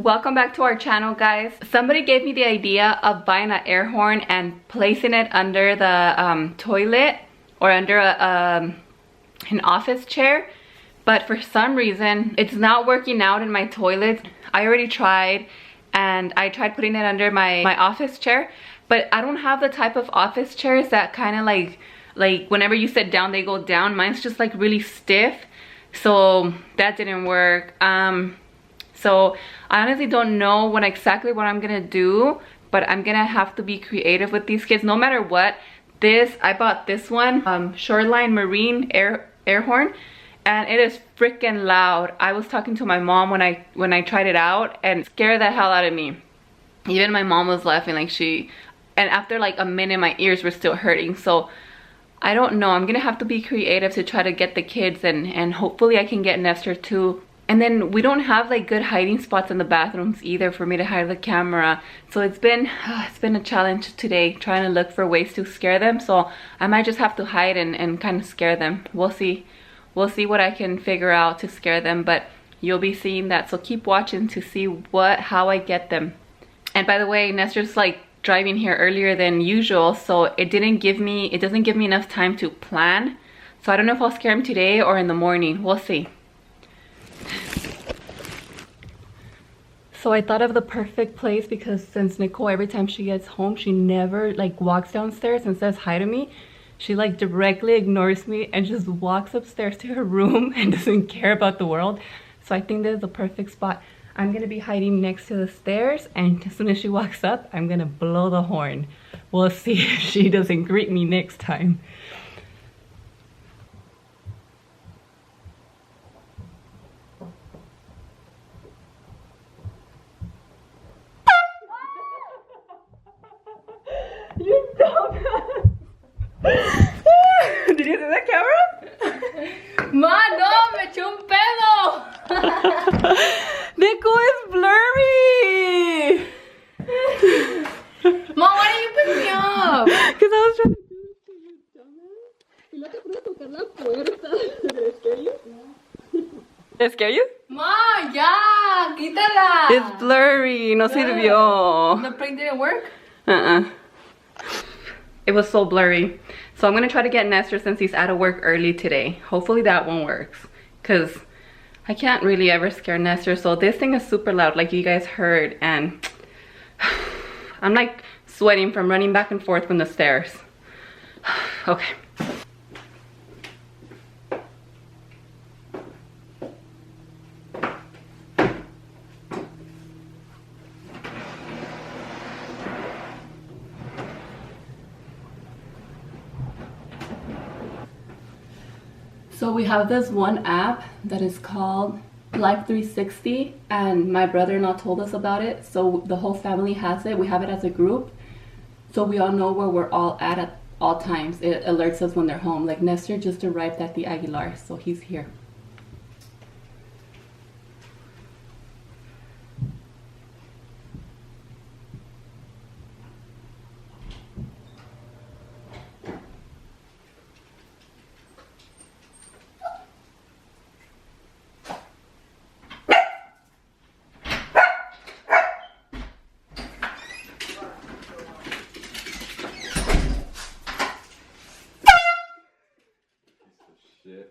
Welcome back to our channel, guys. Somebody gave me the idea of buying an air horn and placing it under the toilet or under an office chair, but for some reason it's not working out in my toilet. I already tried, and I tried putting it under my office chair, but I don't have the type of office chairs that kind of like whenever you sit down they go down. Mine's just like really stiff, so that didn't work. So I honestly don't know exactly what I'm gonna do, but I'm gonna have to be creative with these kids no matter what. I bought this one, Shoreline Marine air horn, and it is freaking loud. I was talking to my mom when I tried it out, and it scared the hell out of me. Even my mom was laughing, and after like a minute my ears were still hurting. So I don't know, I'm gonna have to be creative to try to get the kids, and hopefully I can get Nestor too. And then we don't have like good hiding spots in the bathrooms either for me to hide the camera. So it's been a challenge today trying to look for ways to scare them. So I might just have to hide and kind of scare them. We'll see what I can figure out to scare them, but you'll be seeing that. So keep watching to see how I get them. And by the way, Nestor's like driving here earlier than usual, so it doesn't give me enough time to plan. So I don't know if I'll scare him today or in the morning. We'll see. So I thought of the perfect place, because since Nicole, every time she gets home, she never like walks downstairs and says hi to me. She like directly ignores me and just walks upstairs to her room and doesn't care about the world. So I think this is the perfect spot. I'm gonna be hiding next to the stairs, and as soon as she walks up, I'm gonna blow the horn. We'll see if she doesn't greet me next time. You dumbass! Did you see that camera? Ma, no, me eché un pedo. Nico is blurry! Ma, why did you pick me up? Because I was trying to do this to you, dumbass. Y no te puedes tocar la puerta. Did it scare you? Did it scare you? Ma, ya, quítala. It's blurry. No sirvió. The prank didn't work? It was so blurry. So I'm gonna try to get Nestor since he's out of work early today. Hopefully that one works, because I can't really ever scare Nestor. So this thing is super loud, like you guys heard, and I'm like sweating from running back and forth from the stairs. Okay. So we have this one app that is called Life 360, and my brother-in-law told us about it. So the whole family has it. We have it as a group, so we all know where we're all at all times. It alerts us when they're home. Like Nestor just arrived at the Aguilar, so he's here. Shit.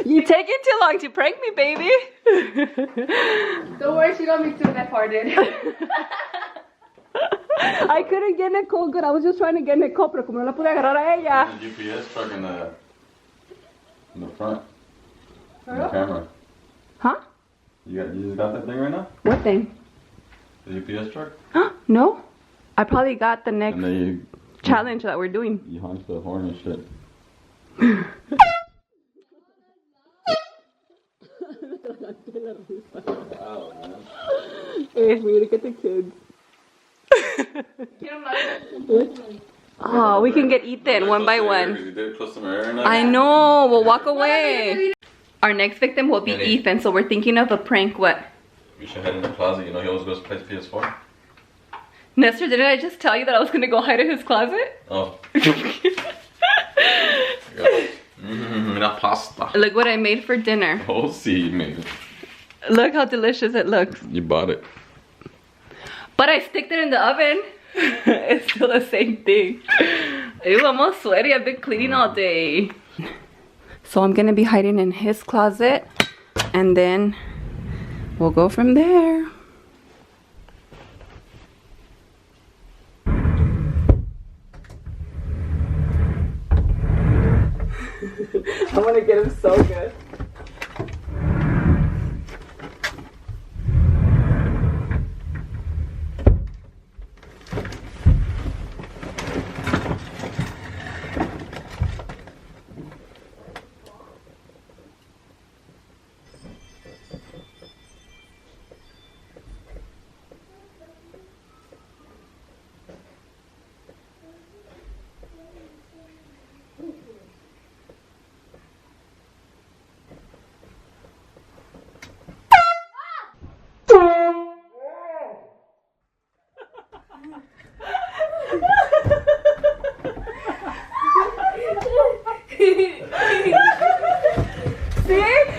You taking too long to prank me, baby. Don't worry, she got me too, and I farted. I couldn't get Nicole good. I was just trying to get Nicole, pero como no la pude agarrar a ella. The GPS truck in the front. In the camera. Huh? You just got that thing right now? What thing? The UPS truck? No. I probably got the next And then challenge that we're doing. you honk the horn and shit. Wow, man. Hey, we gotta get the kids. Oh, we can get Ethan one by one. You did close some air in there. I know, we'll walk away. Our next victim will be Ethan, so we're thinking of a prank. What? We should head in the closet. You know he always goes to play PS4. Nestor, didn't I just tell you that I was gonna go hide in his closet? Oh. Una pasta. Look what I made for dinner. Oh, see, you made it. Look how delicious it looks. You bought it. But I sticked it in the oven. It's still the same thing. Ew, I'm all sweaty. I've been cleaning all day. So I'm gonna be hiding in his closet, and then we'll go from there. I'm gonna get him so good.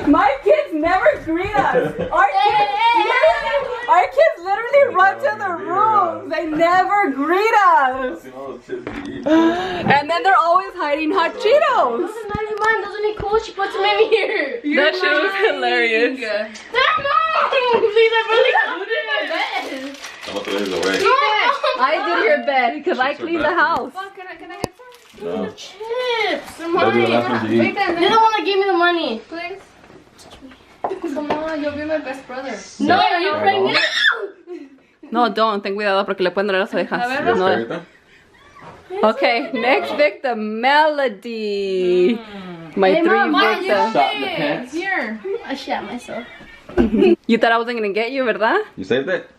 My kids never greet us. Our kids literally run to the rooms. They never greet us. And then they're always hiding hot Cheetos. Those are not even mine. Those are Nicole. She puts them in here. That shit was hilarious. They're mine. Please, I really put in my bed. I did your bed because I cleaned the house. Oh, can I get some? No. Chips. They're Those are the mine. last ones you eat. You're the one that gave me the money. Please. Come on, you'll be my best brother. No, you're pregnant. No, don't. Ten cuidado porque le pueden doler las orejas. No. Okay, next victim, Melody. My three victims. Shot in the pants. Here. I shot myself. You thought I wasn't gonna get you, ¿verdad? You saved it?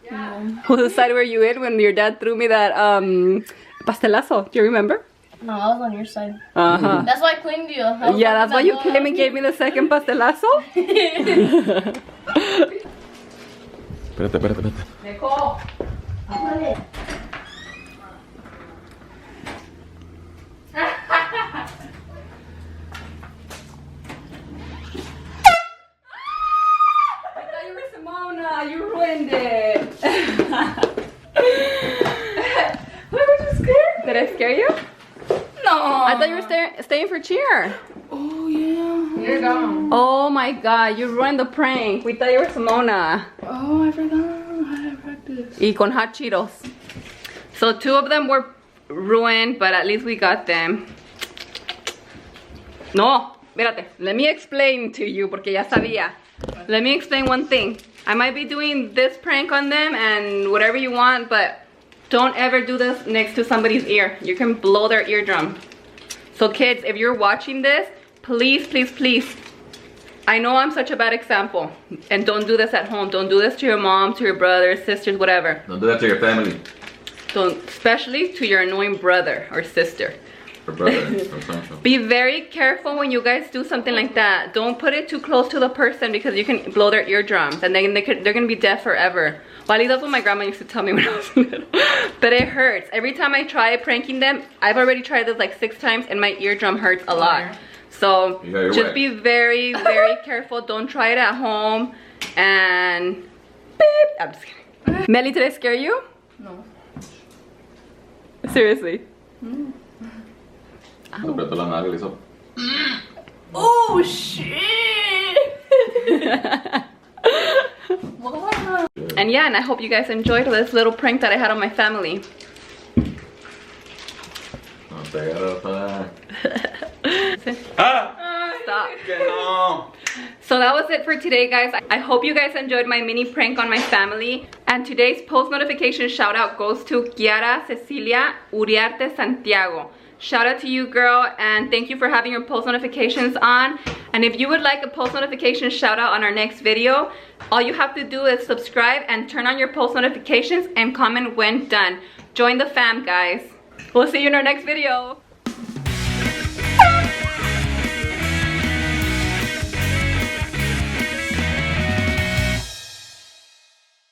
Whose side were you in when your dad threw me that pastelazo? Do you remember? No, I was on your side. Uh-huh. That's why I cleaned you. Yeah, that's why you came and gave me the second pastelazo? Espérate. Nicole. Simona, you ruined it. Why were you scared? Did I scare you? No. I thought you were staying for cheer. Oh, yeah. You're gone. Oh my god, you ruined the prank. We thought you were Simona. Oh, I forgot. I had practice. Y con hot Cheetos. So 2 of them were ruined, but at least we got them. No, espérate. Let me explain to you, porque ya sabía. Let me explain one thing. I might be doing this prank on them and whatever you want, but don't ever do this next to somebody's ear. You can blow their eardrum. So kids, if you're watching this, please, please, please. I know I'm such a bad example. And don't do this at home. Don't do this to your mom, to your brothers, sisters, whatever. Don't do that to your family. Don't, especially to your annoying brother or sister. Or brother. Or something. Be very careful when you guys do something like that. Don't put it too close to the person because you can blow their eardrums and then they're gonna be deaf forever. Well, at least that's what my grandma used to tell me when I was little. But it hurts. Every time I try pranking them, I've already tried this like 6 times and my eardrum hurts a lot. So just be very, very careful. Don't try it at home. And beep. I'm just kidding. Melly, did I scare you? No. Seriously. Oh, shit. And yeah, and I hope you guys enjoyed this little prank that I had on my family. Stop. So that was it for today, guys. I hope you guys enjoyed my mini prank on my family. And today's post notification shout out goes to Kiara Cecilia Uriarte Santiago. Shout out to you, girl, and thank you for having your post notifications on. And if you would like a post notification shout out on our next video, all you have to do is subscribe and turn on your post notifications and comment when done. Join the fam, guys. We'll see you in our next video.